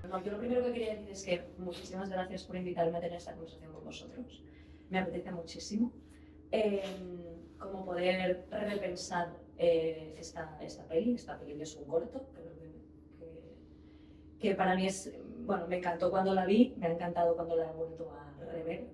No, yo lo primero que quería decir es que muchísimas gracias por invitarme a tener esta conversación con vosotros. Me apetece muchísimo como poder repensar esta peli que es un corto, que para mí es, bueno, me encantó cuando la vi, me ha encantado cuando la he vuelto a rever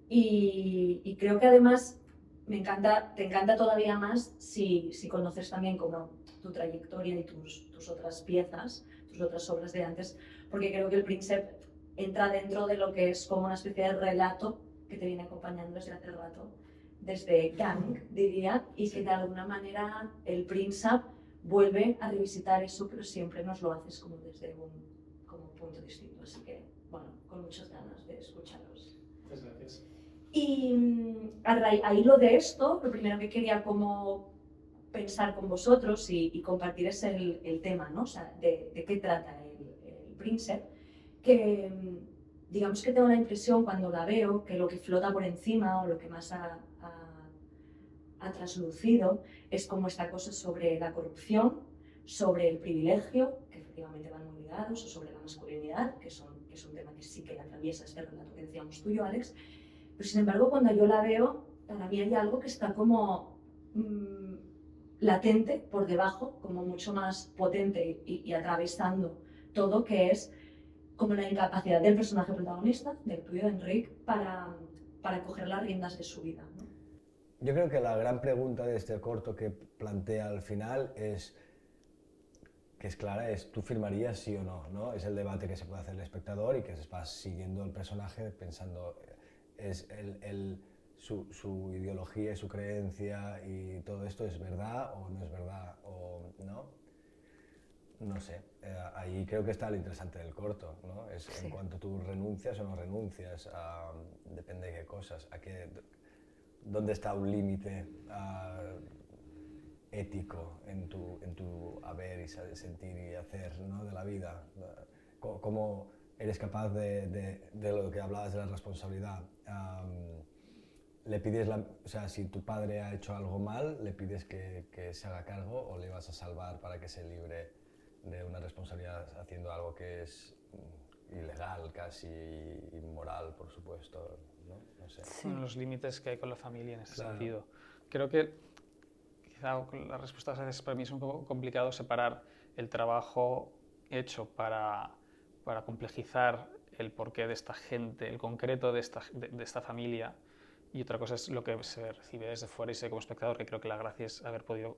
y creo que además te encanta todavía más si conoces también como tu trayectoria y tus otras piezas, tus otras obras de antes, porque creo que El Príncipe entra dentro de lo que es como una especie de relato que te viene acompañando desde hace rato, desde Gang, diría, y que de alguna manera El Príncipe vuelve a revisitar eso, pero siempre nos lo haces como desde un punto distinto. Así que, bueno, con muchas ganas de escucharos. Muchas gracias. Y a hilo de esto, lo primero que quería como pensar con vosotros y compartir es el tema, ¿no? O sea, de qué trata el Príncipe, que digamos que tengo la impresión cuando la veo que lo que flota por encima o lo que más ha traslucido es como esta cosa sobre la corrupción, sobre el privilegio, que efectivamente van muy ligados, o sobre la masculinidad, que es un tema que sí que atraviesa este relato que decíamos tú y yo, Alex. Pero sin embargo, cuando yo la veo, para mí hay algo que está como latente por debajo, como mucho más potente y atravesando todo, que es como la incapacidad del personaje protagonista, del tuyo, Enric, para coger las riendas de su vida, ¿no? Yo creo que la gran pregunta de este corto que plantea al final es, que es clara, es ¿tú firmarías sí o no? ¿No? Es el debate que se puede hacer el espectador y que se va siguiendo el personaje pensando, ¿es su ideología y su creencia y todo esto es verdad o no es verdad? O, ¿no? No sé, ahí creo que está lo interesante del corto, ¿no? Es sí. En cuanto tú renuncias o no renuncias, depende de qué cosas, dónde está un límite ético en tu haber y sentir y hacer, ¿no? De la vida, cómo eres capaz de lo que hablabas de la responsabilidad. Le pides o sea, si tu padre ha hecho algo mal, le pides que se haga cargo o le vas a salvar para que se libre de una responsabilidad haciendo algo que es ilegal, casi inmoral, por supuesto, ¿no? No sé. Sí. Los límites que hay con la familia en ese sentido. Creo que quizá con las respuestas a veces para mí es un poco complicado separar el trabajo hecho para complejizar el porqué de esta gente, el concreto de esta familia, y otra cosa es lo que se recibe desde fuera y sé como espectador, que creo que la gracia es haber podido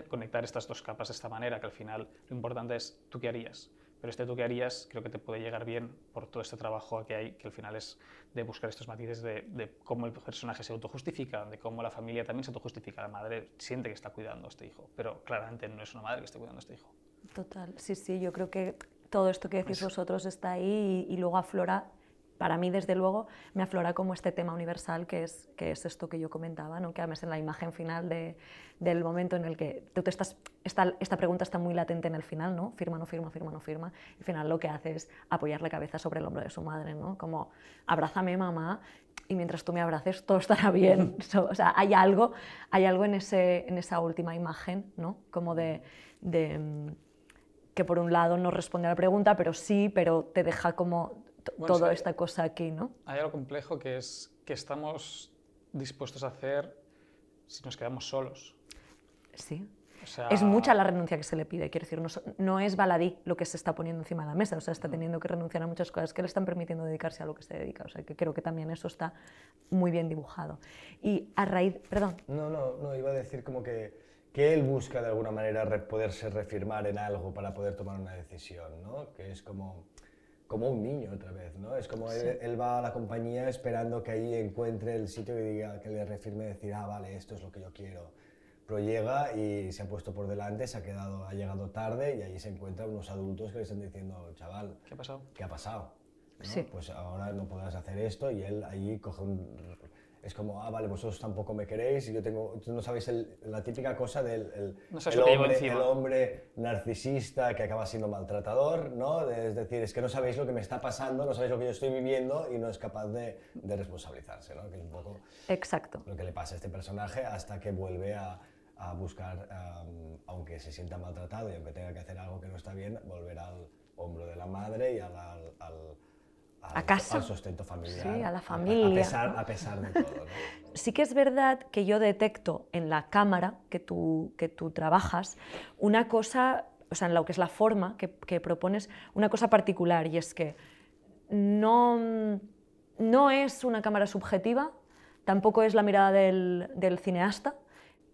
conectar estas dos capas de esta manera, que al final lo importante es tú qué harías, pero este tú qué harías creo que te puede llegar bien por todo este trabajo que hay, que al final es de buscar estos matices de cómo el personaje se autojustifica, de cómo la familia también se autojustifica, la madre siente que está cuidando a este hijo, pero claramente no es una madre que esté cuidando a este hijo. Total, sí, yo creo que todo esto que decís vosotros está ahí y luego aflora. Para mí, desde luego, me aflora como este tema universal que es esto que yo comentaba, ¿no? Que además en la imagen final del momento en el que tú esta pregunta está muy latente en el final, ¿no? Firma, no firma, firma, no firma. Al final lo que hace es apoyar la cabeza sobre el hombro de su madre, ¿no? Como, abrázame, mamá, y mientras tú me abraces todo estará bien. O sea, hay algo en esa última imagen, ¿no? Como de que por un lado no responde a la pregunta, pero te deja como toda esta cosa aquí, ¿no? Hay algo complejo que es que estamos dispuestos a hacer si nos quedamos solos. Sí. O sea, es mucha la renuncia que se le pide, quiero decir, no es baladí lo que se está poniendo encima de la mesa, o sea, está teniendo que renunciar a muchas cosas que le están permitiendo dedicarse a lo que se dedica, o sea, que creo que también eso está muy bien dibujado. Y a raíz, perdón. No, iba a decir como que él busca de alguna manera poderse refirmar en algo para poder tomar una decisión, ¿no? Que es como un niño otra vez, ¿no? Es como sí. él va a la compañía esperando que ahí encuentre el sitio que diga, que le refirme, decir, vale, esto es lo que yo quiero. Pero llega y se ha puesto por delante, ha llegado tarde y ahí se encuentran unos adultos que le están diciendo, chaval, ¿qué ha pasado? ¿Qué ha pasado? ¿No? Sí. Pues ahora no podrás hacer esto y él ahí coge es como, vale, vosotros tampoco me queréis y yo tengo... Tú no sabéis la típica cosa del el hombre narcisista que acaba siendo maltratador, ¿no? Es decir, es que no sabéis lo que me está pasando, no sabéis lo que yo estoy viviendo y no es capaz de responsabilizarse, ¿no? Que es un poco exacto. lo que le pasa a este personaje hasta que vuelve a a buscar, aunque se sienta maltratado y aunque tenga que hacer algo que no está bien, volver al hombro de la madre y a casa. al sustento familiar. Sí, a la familia. A pesar de todo, ¿no? Sí que es verdad que yo detecto en la cámara que tú trabajas una cosa, o sea, en lo que es la forma que propones, una cosa particular, y es que no es una cámara subjetiva, tampoco es la mirada del cineasta.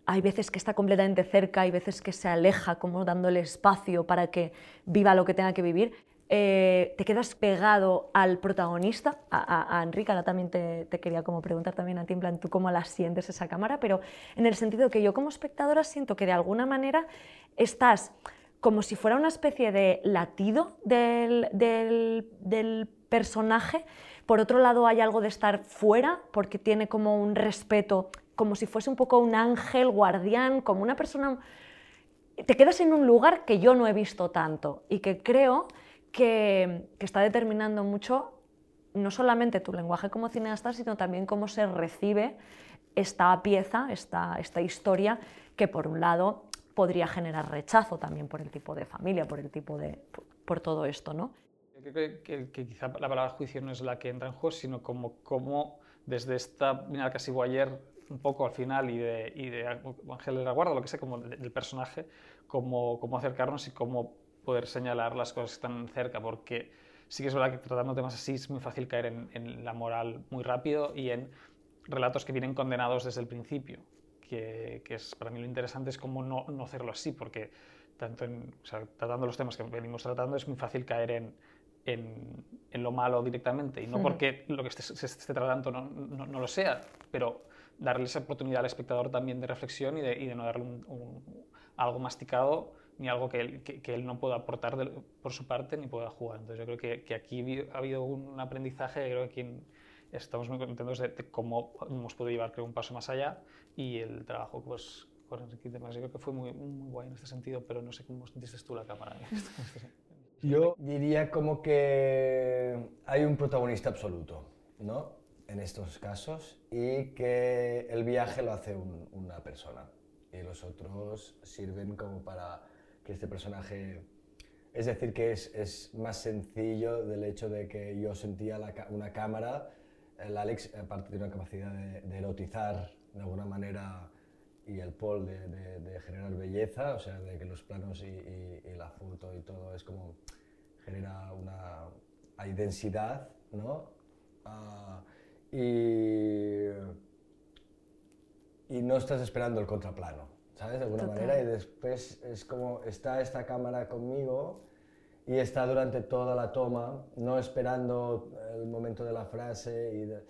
Hay veces que está completamente cerca, hay veces que se aleja, como dándole espacio para que viva lo que tenga que vivir. Te quedas pegado al protagonista. A Enrique, ahora también te quería como preguntar también a ti, en plan, ¿tú cómo la sientes esa cámara? Pero en el sentido que yo como espectadora siento que de alguna manera estás como si fuera una especie de latido del personaje. Por otro lado hay algo de estar fuera, porque tiene como un respeto, como si fuese un poco un ángel guardián, como una persona... Te quedas en un lugar que yo no he visto tanto y que creo que está determinando mucho no solamente tu lenguaje como cineasta, sino también cómo se recibe esta pieza, esta historia, que por un lado podría generar rechazo también por el tipo de familia, por todo esto, ¿no? Yo creo que quizá la palabra juicio no es la que entra en juego, sino como desde esta mirada casi voyeur un poco al final y de Ángel de la Guarda, lo que sea, como del personaje, cómo acercarnos y cómo poder señalar las cosas que están cerca, porque sí que es verdad que tratando temas así es muy fácil caer en la moral muy rápido y en relatos que vienen condenados desde el principio, que es para mí lo interesante es cómo no hacerlo así, porque tanto o sea, tratando los temas que venimos tratando es muy fácil caer en lo malo directamente, y no porque lo que se esté tratando no lo sea, pero darle esa oportunidad al espectador también de reflexión y de no darle algo masticado ni algo que él no pueda aportar por su parte ni pueda jugar. Entonces yo creo que aquí ha habido un aprendizaje, creo que aquí estamos muy contentos de cómo hemos podido llevar, creo, un paso más allá, y el trabajo pues, con Enrique y demás, yo creo que fue muy, muy guay en este sentido, pero no sé cómo sentiste tú la cámara. Yo diría como que hay un protagonista absoluto, ¿no? En estos casos, y que el viaje lo hace una persona y los otros sirven como para que este personaje... Es decir, que es más sencillo del hecho de que yo sentía una cámara. El Alex, aparte, tiene una capacidad de erotizar de alguna manera, y el Paul de generar belleza, o sea, de que los planos y la foto y todo es como genera hay densidad, ¿no? Y no estás esperando el contraplano, ¿sabes? De alguna manera, y después es como está esta cámara conmigo y está durante toda la toma, no esperando el momento de la frase,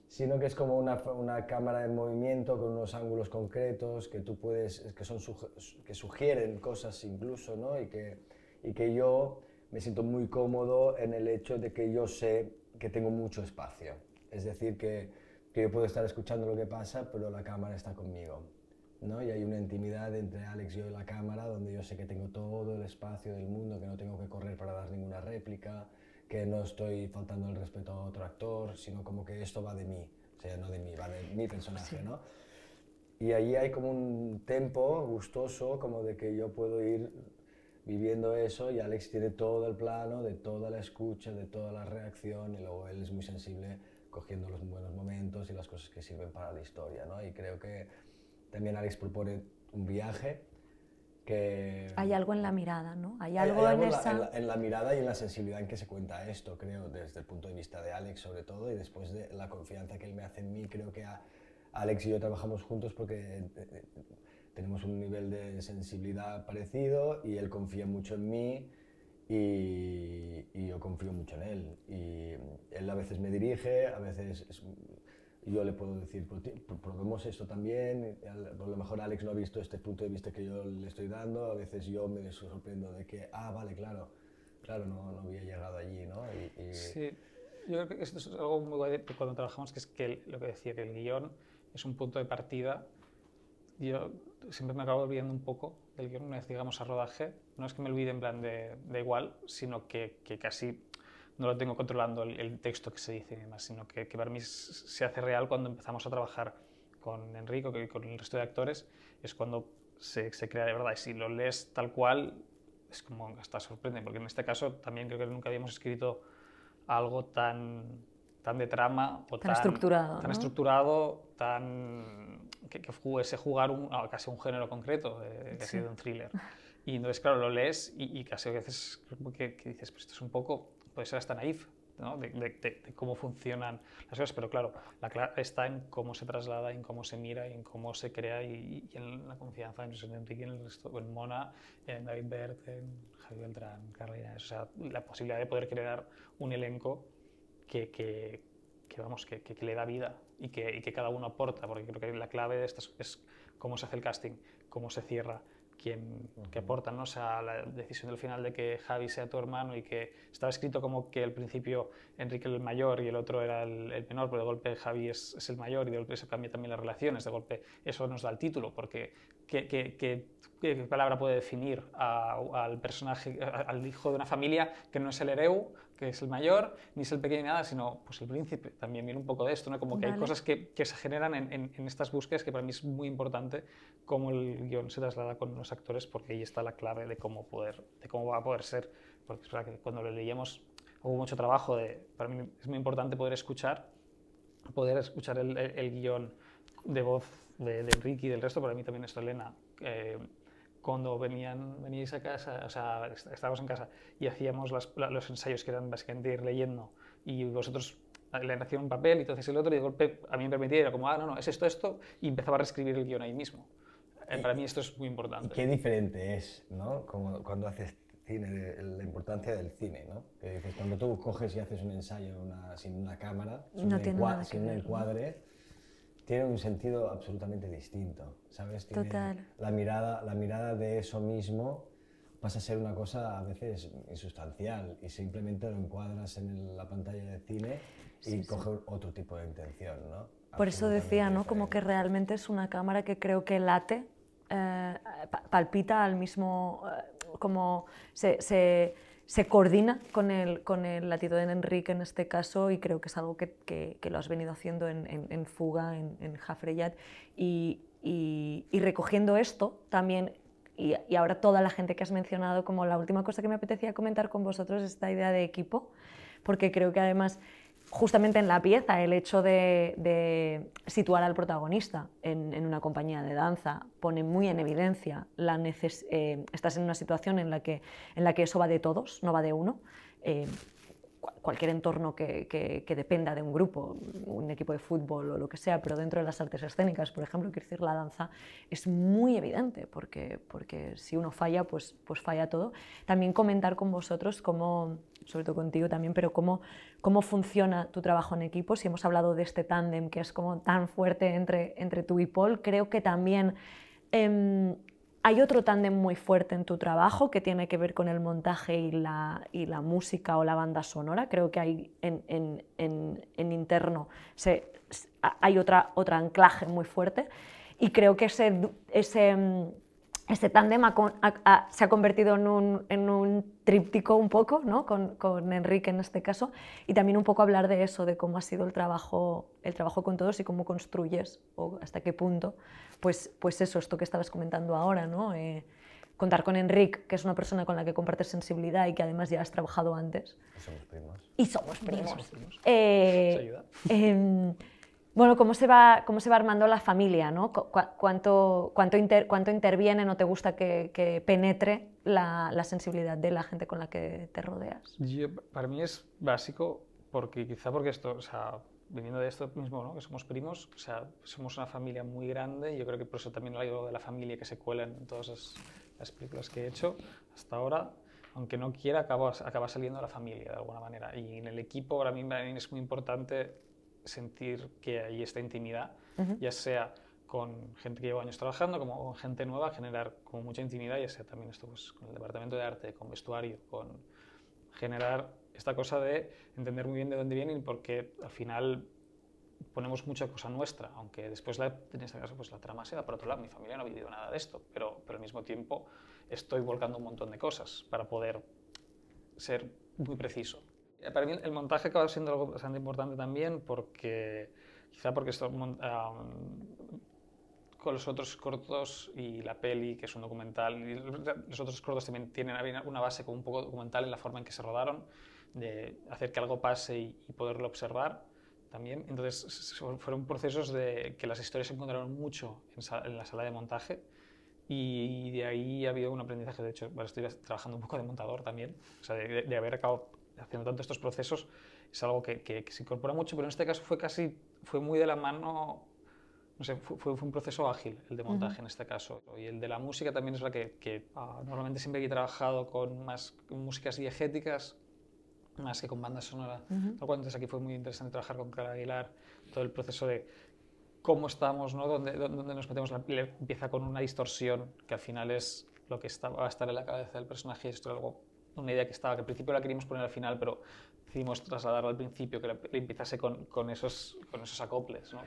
sino que es como una cámara en movimiento con unos ángulos concretos que tú puedes, que sugieren cosas incluso, ¿no? Y que yo me siento muy cómodo en el hecho de que yo sé que tengo mucho espacio. Es decir, que yo puedo estar escuchando lo que pasa, pero la cámara está conmigo, ¿no? Y hay una intimidad entre Alex y yo y la cámara, donde yo sé que tengo todo el espacio del mundo, que no tengo que correr para dar ninguna réplica, que no estoy faltando el respeto a otro actor, sino como que esto va de mí, o sea, no de mí, va de mi personaje, ¿no? Y ahí hay como un tempo gustoso, como de que yo puedo ir viviendo eso, y Alex tiene todo el plano de toda la escucha, de toda la reacción, y luego él es muy sensible cogiendo los buenos momentos y las cosas que sirven para la historia, ¿no? Y creo que también Alex propone un viaje que... Hay algo en la mirada, ¿no? Hay algo en esa... en la mirada y en la sensibilidad en que se cuenta esto, creo, desde el punto de vista de Alex sobre todo, y después de la confianza que él me hace en mí. Creo que Alex y yo trabajamos juntos porque tenemos un nivel de sensibilidad parecido, y él confía mucho en mí y yo confío mucho en él. Y él a veces me dirige, a veces yo le puedo decir, probemos esto también. A lo mejor Alex no ha visto este punto de vista que yo le estoy dando, a veces yo me sorprendo de que, vale, claro, no había llegado allí, ¿no? Sí, yo creo que esto es algo muy guay cuando trabajamos, que es que lo que decía, que el guión es un punto de partida. Yo siempre me acabo olvidando un poco del guión una vez llegamos a rodaje. No es que me olvide en plan de igual, sino que casi no lo tengo controlando el texto que se dice y demás, sino que para mí se hace real cuando empezamos a trabajar con Enrico y con el resto de actores, es cuando se crea de verdad. Y si lo lees tal cual, es como hasta sorprende, porque en este caso también creo que nunca habíamos escrito algo tan de trama o tan estructurado, tan ¿no? estructurado, que fuese jugar casi un género concreto, que ha sido un thriller. Y entonces, claro, lo lees y casi a veces que dices, pues esto es un poco, puede ser hasta naif, ¿no? de cómo funcionan las cosas, pero claro, la clave está en cómo se traslada, en cómo se mira, y en cómo se crea y en la confianza en Enrique, en el resto, en Mona, en David Bert, en Javi Beltrán, Carolina, o sea, la posibilidad de poder crear un elenco que le da vida y que cada uno aporta, porque creo que la clave de esto es cómo se hace el casting, cómo se cierra, que aporta, ¿no? O sea, la decisión del final de que Javi sea tu hermano y que estaba escrito como que al principio Enrique era el mayor y el otro era el menor, pero de golpe Javi es el mayor y de golpe eso cambia también las relaciones, de golpe eso nos da el título, porque ¿qué palabra puede definir al personaje, al hijo de una familia que no es el hereu, que es el mayor, ni es el pequeño ni nada, sino pues el príncipe? También viene un poco de esto, ¿no? Como que hay cosas que se generan en estas búsquedas, que para mí es muy importante cómo el guión se traslada con los actores, porque ahí está la clave de cómo va a poder ser, porque es verdad que cuando lo leíamos hubo mucho trabajo para mí es muy importante poder escuchar el guión de voz de Enrique y del resto. Para mí también esto, Elena, cuando veníais a casa, o sea, estábamos en casa y hacíamos los ensayos, que eran básicamente ir leyendo, y vosotros le hacían un papel y entonces el otro, y de golpe a mí me permitía, era como, no, es esto, y empezaba a reescribir el guión ahí mismo. Para mí esto es muy importante. Y qué diferente es, ¿no? Como cuando haces cine, la importancia del cine, ¿no? Que dices, cuando tú coges y haces un ensayo sin una cámara, sin un encuadre, tiene un sentido absolutamente distinto, ¿sabes? Total. La mirada de eso mismo pasa a ser una cosa a veces insustancial y simplemente lo encuadras en la pantalla de cine y coge otro tipo de intención, ¿no? Por eso decía, ¿no? Como que realmente es una cámara que creo que late, palpita al mismo, como se coordina con el latido de Enrique en este caso, y creo que es algo que lo has venido haciendo en Fuga, en Jafrellat, y recogiendo esto también, y ahora toda la gente que has mencionado, como la última cosa que me apetecía comentar con vosotros es esta idea de equipo, porque creo que además justamente en la pieza el hecho de situar al protagonista en una compañía de danza pone muy en evidencia estás en una situación en la que eso va de todos, no va de uno. Cualquier entorno que dependa de un grupo, un equipo de fútbol o lo que sea, pero dentro de las artes escénicas, por ejemplo, quiero decir, la danza es muy evidente, porque si uno falla, pues falla todo. También comentar con vosotros cómo, sobre todo contigo también, pero cómo funciona tu trabajo en equipo. Si hemos hablado de este tándem que es como tan fuerte entre tú y Paul, creo que también hay otro tándem muy fuerte en tu trabajo que tiene que ver con el montaje y la música o la banda sonora. Creo que hay en interno hay otro anclaje muy fuerte, y creo que ese tándem se ha convertido en un tríptico un poco, ¿no? con Enrique en este caso, y también un poco hablar de eso, de cómo ha sido el trabajo con todos y cómo construyes, o hasta qué punto, pues eso, esto que estabas comentando ahora, ¿no? Contar con Enrique, que es una persona con la que compartes sensibilidad y que además ya has trabajado antes. Y somos primos. Somos primos. ¿Eso ayuda? Bueno, ¿cómo se va armando la familia, ¿no? ¿Cuánto interviene? ¿No te gusta que penetre la sensibilidad de la gente con la que te rodeas? Para mí es básico, porque esto, o sea, viniendo de esto mismo, ¿no? Que somos primos, o sea, somos una familia muy grande, y yo creo que por eso también hay algo de la familia que se cuela en todas las películas que he hecho hasta ahora. Aunque no quiera, acaba saliendo la familia de alguna manera. Y en el equipo, para mí es muy importante sentir que hay esta intimidad, ya sea con gente que lleva años trabajando, como con gente nueva, generar como mucha intimidad, ya sea también esto pues, con el departamento de arte, con vestuario, con generar esta cosa de entender muy bien de dónde vienen, porque al final ponemos mucha cosa nuestra, aunque después en este caso pues la trama se da por otro lado. Mi familia no ha vivido nada de esto, pero al mismo tiempo estoy volcando un montón de cosas para poder ser muy preciso. Para mí el montaje acaba siendo algo bastante importante también, porque quizá porque esto, con los otros cortos y la peli, que es un documental, y los otros cortos también tienen una base como un poco documental en la forma en que se rodaron, de hacer que algo pase y poderlo observar también. Entonces fueron procesos de que las historias se encontraron mucho en la sala de montaje, y de ahí ha habido un aprendizaje. De hecho, bueno, estoy trabajando un poco de montador también, o sea, de haber acabado haciendo tanto estos procesos, es algo que se incorpora mucho, pero en este caso fue muy de la mano. No sé, fue un proceso ágil el de montaje en este caso. Y el de la música también es la que normalmente siempre he trabajado con más músicas diegéticas, más que con banda sonora. Entonces aquí fue muy interesante trabajar con Clara Aguilar, todo el proceso de cómo estamos, ¿no? dónde nos metemos. Empieza con una distorsión que al final es lo que va a estar en la cabeza del personaje. Esto es una idea que al principio la queríamos poner al final, pero decidimos trasladarlo al principio, que empezase con esos acoples, ¿no?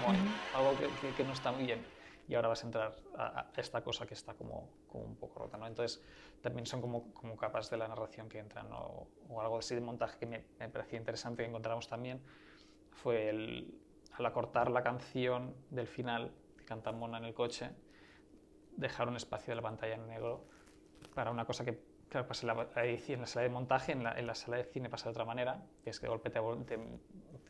Bueno, algo que no está muy bien, y ahora vas a entrar a esta cosa que está como un poco rota, ¿no? Entonces también son como capas de la narración que entran, ¿no? O algo así de montaje que me parecía interesante que encontramos también fue al acortar la canción del final que canta Mona en el coche, dejar un espacio de la pantalla en negro para una cosa que, claro, pues en la sala de montaje, en la sala de cine pasa de otra manera, que es que de golpe te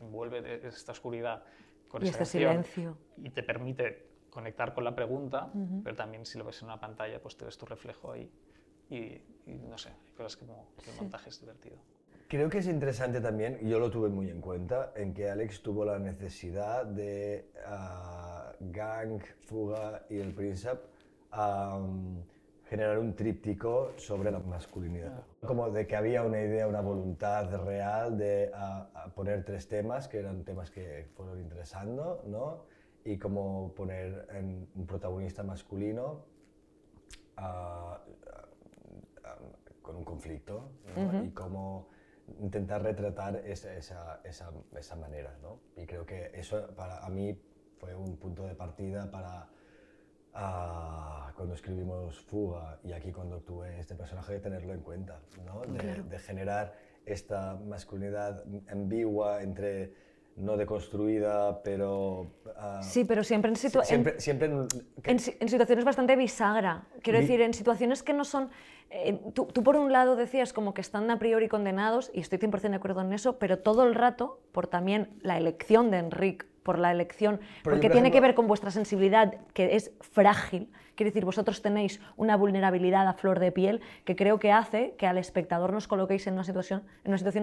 envuelve esta oscuridad con y esa este canción, silencio. Y te permite conectar con la pregunta, pero también si lo ves en una pantalla, pues te ves tu reflejo ahí. Y no sé, hay cosas como que el montaje es divertido. Creo que es interesante también, y yo lo tuve muy en cuenta, en que Alex tuvo la necesidad de Gang, Fuga y El Príncipe generar un tríptico sobre la masculinidad. Como de que había una idea, una voluntad real de poner 3 temas, que eran temas que fueron interesando, ¿no? Y como poner un protagonista masculino con un conflicto, ¿no? Y cómo intentar retratar esa manera, ¿no? Y creo que eso a mí fue un punto de partida para cuando escribimos Fuga, y aquí cuando actué este personaje, de tenerlo en cuenta, ¿no? De generar esta masculinidad ambigua, no deconstruida, pero... sí, pero siempre en situaciones bastante bisagra. Quiero decir, en situaciones que no son... tú por un lado decías como que están a priori condenados, y estoy 100% de acuerdo en eso, pero todo el rato, por también la elección de Enric, por la elección, porque tiene que ver con vuestra sensibilidad, que es frágil. Quiero decir, vosotros tenéis una vulnerabilidad a flor de piel que creo que hace que al espectador nos coloquéis en una situación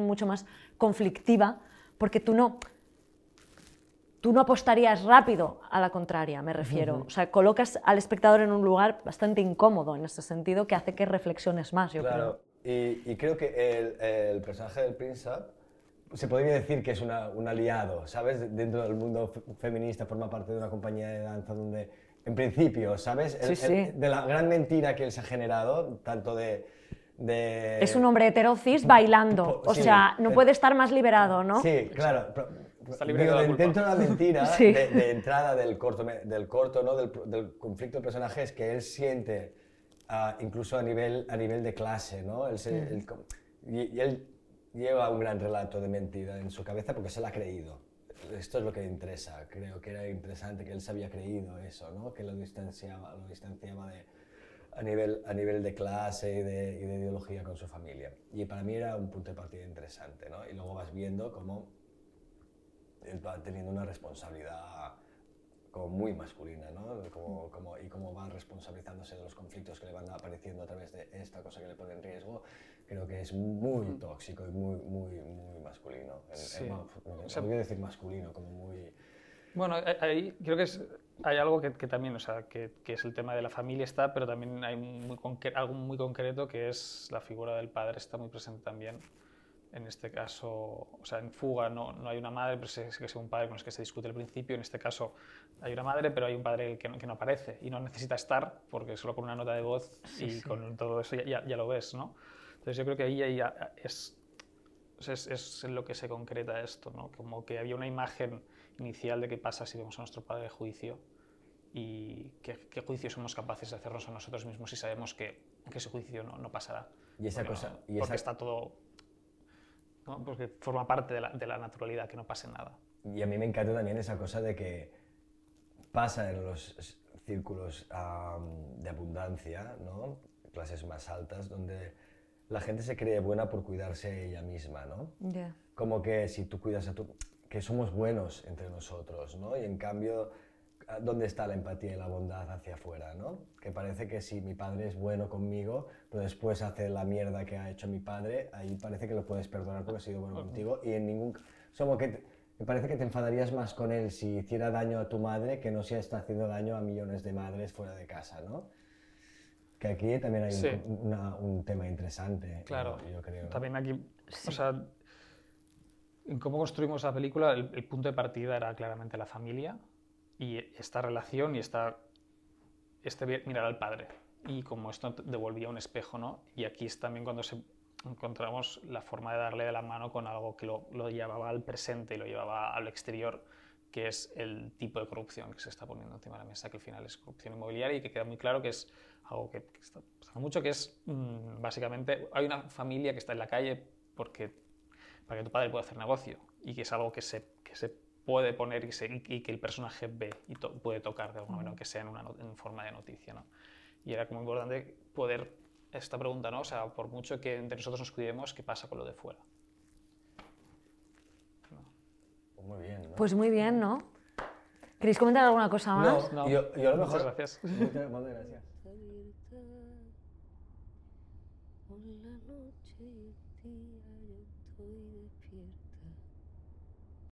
mucho más conflictiva, porque tú no apostarías rápido a la contraria, me refiero. O sea, colocas al espectador en un lugar bastante incómodo en ese sentido, que hace que reflexiones más, yo creo. Y creo que el personaje del príncipe se podría decir que es un aliado, ¿sabes? Dentro del mundo feminista, forma parte de una compañía de danza donde, en principio, ¿sabes? De la gran mentira que él se ha generado, tanto de... Es un hombre heterocis bailando, o sea, no puede estar más liberado, ¿no? Sí, claro. Está libre de la culpa. Dentro de la mentira de entrada del corto, ¿no? Del conflicto del personaje, es que él siente, incluso a nivel de clase, ¿no? Y él lleva un gran relato de mentira en su cabeza porque se lo ha creído. Esto es lo que interesa. Creo que era interesante que él se había creído eso, ¿no? Que lo distanciaba a nivel de clase y de ideología con su familia. Y para mí era un punto de partida interesante, ¿no? Y luego vas viendo cómo él va teniendo una responsabilidad como muy masculina, ¿no? Y cómo va responsabilizándose de los conflictos que le van apareciendo a través de esta cosa que le pone en riesgo. Creo que es muy tóxico y muy masculino. Sí. No voy a decir masculino, como muy... Bueno, ahí creo que hay algo que también, o sea, que es el tema de la familia está, pero también hay algo muy concreto, que es la figura del padre, está muy presente también. En este caso, o sea, en Fuga no hay una madre, pero sí que es un padre con el que se discute al principio. En este caso hay una madre, pero hay un padre que no aparece y no necesita estar, porque solo con una nota de voz con todo eso ya lo ves, ¿no? Entonces yo creo que ahí es en lo que se concreta esto, ¿no? Como que había una imagen inicial de qué pasa si vemos a nuestro padre de juicio, y qué juicio somos capaces de hacernos a nosotros mismos si sabemos que ese juicio no pasará. Y esa Porque cosa... no, porque está todo... ¿no? Porque forma parte de la naturalidad, que no pase nada. Y a mí me encanta también esa cosa de que pasa en los círculos de abundancia, ¿no? Clases más altas, donde la gente se cree buena por cuidarse ella misma, ¿no? Yeah. Como que si tú cuidas a tu... que somos buenos entre nosotros, ¿no? Y en cambio, ¿dónde está la empatía y la bondad hacia afuera, ¿no? Que parece que si mi padre es bueno conmigo, pero después hace la mierda que ha hecho mi padre, ahí parece que lo puedes perdonar porque ha sido bueno contigo y en ningún... Como que me parece que te enfadarías más con él si hiciera daño a tu madre que no si está haciendo daño a millones de madres fuera de casa, ¿no? Que aquí también hay Sí. un tema interesante, Claro, yo creo, ¿no? también aquí, o sea, en cómo construimos la película, el punto de partida era claramente la familia y esta relación y mirar al padre. Y como esto devolvía un espejo, ¿no? Y aquí es también cuando encontramos la forma de darle de la mano con algo que lo llevaba al presente y lo llevaba al exterior, que es el tipo de corrupción que se está poniendo encima de la mesa, que al final es corrupción inmobiliaria y que queda muy claro que es algo que está pasando mucho, que es básicamente hay una familia que está en la calle para que tu padre pueda hacer negocio y que es algo que se puede poner y que el personaje ve y puede tocar de alguna manera, aunque sea en forma de noticia, ¿no? Y era como importante poder esta pregunta, ¿no? O sea, por mucho que entre nosotros nos cuidemos, ¿qué pasa con lo de fuera? Pues muy bien, ¿no? Pues muy bien, ¿no? ¿Queréis comentar alguna cosa más? No, yo a lo mejor... muchas gracias. Muchas gracias. Por la noche y el día yo estoy